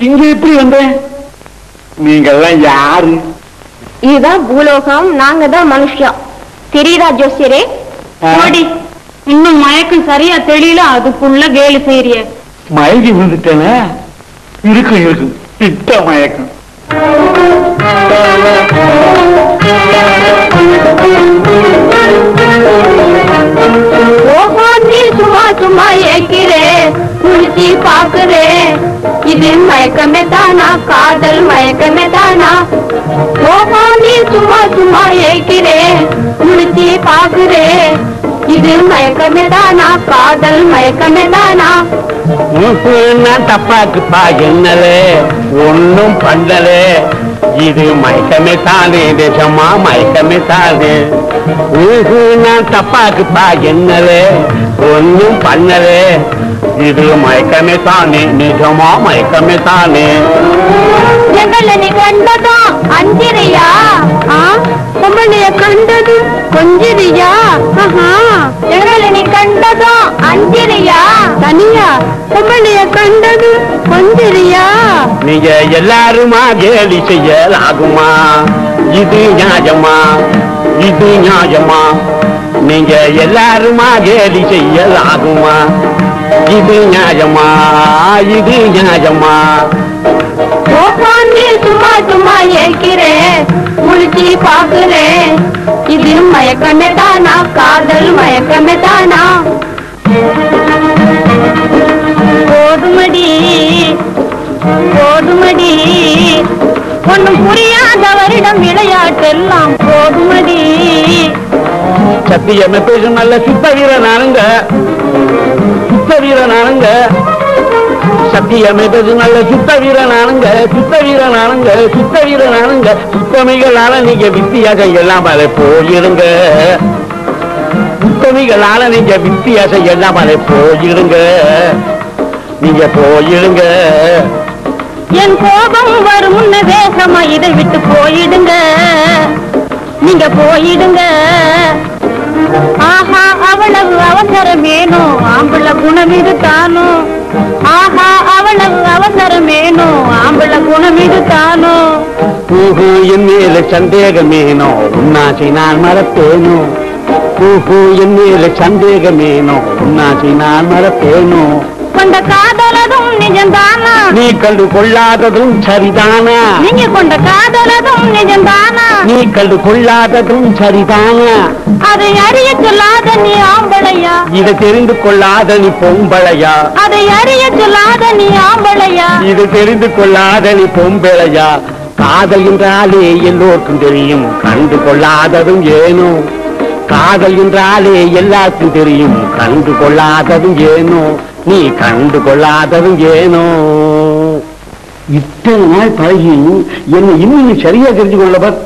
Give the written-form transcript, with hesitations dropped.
இங்க எப்படி வந்தேன்? நீங்கெல்லாம் யாரு? இதுதான் பூலோகம், நாங்க தான் மனுஷன். தெரியுதா ஜோசியரே? இன்னும் மயக்கம் சரியா தெரியல, அதுக்குள்ள கேலி செய்யறிய. மயங்கி விழுந்துட்டேனே. இருக்கு திட்ட மயக்கம். சும்மா சும்மா ஏக்கிறே, குளிச்சி பாக்குறே, இது மயக்கமே தானா, காதல் மயக்கமே தானா? ஓஹோ நீ சும்மா சும்மா ஏக்கிறே, குளிச்சி பாக்குறே, இது மயக்கமே தானா, காதல் மயக்கமே தானா? நான் தப்பாக்குப்பா என்னலே, ஒன்னும் பண்ணலே, இது மயக்கமே தானே, தேசமா மயக்கமே தானே. நான் தப்பாக்குப்பா என்னலே, ஒன்னும் பண்ணலே, இது மயக்கமே தானே, நிஜமா மயக்கமே தானே. எங்களை நீ கண்டதும் அஞ்சிரியா, பொம்பளைய கண்டது கொஞ்சிரியா, எங்களை நீ கண்டதும் அஞ்சிரியா, தனியா பொம்பளைய கண்டது கொஞ்சிரியா. நீங்க எல்லாருமா கேலி செய்யலாகுமா? இது நியாயமா, இது நியாயமா? நீங்க எல்லாருமா கேலி செய்யலாகுமா? இது நியாயமா, இது நியாயமா? சும்மா சும்மா ஏற்கிறேன், முழிச்சி பாக்குறேன், இது மயக்கமே தானா, காதல் மயக்கமே தானா? போதுமடி போதுமடி, ஒன்னும் புரியாதவரிடம் விளையாட்டெல்லாம் போதுமடி. சத்தியமே பேசும் நல்ல சுத்த வீரனானுங்க, சுத்த வீரனானுங்க. சத்தியமே பேசும் நல்ல சுத்த வீரனானுங்க, சுத்த வீரனானுங்க, சுத்த வீரனானுங்க. சுத்தமிகளால நீங்க வித்தியாசம் எல்லாம் அதை போயிருங்க, சுத்தமிகளால நீங்க வித்தியாசம் எல்லாம் அதை போயிருங்க, நீங்க போயிடுங்க. என் கோபம் வரும் முன்ன வேகமா இதை விட்டு போயிடுங்க, நீங்க போயிடுங்க. ஆஹா அவ்வளவு அவசரமேனோ, ஆம்பள குணம் இது தானோ. ஆஹா அவ்வளவு அவசரமேனோ, ஆம்பள குணம் இது தானோ. என் மேல சந்தேகமேனோ, உன்னாசை நான் மறப்பேனோ. என் மேல சந்தேகமேனோ, உன்னாசை நான் மறப்பேனோ. கொண்ட காதலதும் நிஜம்தானா, நீ கண்டு கொள்ளாததும் சரிதானா? நீங்க கொண்ட காதலதும் நிஜம்தானா, நீ கண்டு கொள்ளாததும் சரிதானா? அதை அறிய சொல்லாத நீ ஆம்பளையா, இதை தெரிந்து கொள்ளாத நீ பொம்பளையா? அதை அறிய சொல்லாத நீ ஆம்பளையா, இது தெரிந்து கொள்ளாத நீ பொம்பளையா? காதல் என்றாலே எல்லோருக்கும் தெரியும், கண்டு கொள்ளாததும் ஏனோ. காதல் என்றாலே எல்லாருக்கும் தெரியும், கண்டு கொள்ளாததும் ஏனோ. நீ கண்டு கொள்ளாததும் ஏனோ. இத்தனை நாள் பழகி என்னை இன்னும் சரியா தெரிஞ்சு கொள்ளவர்.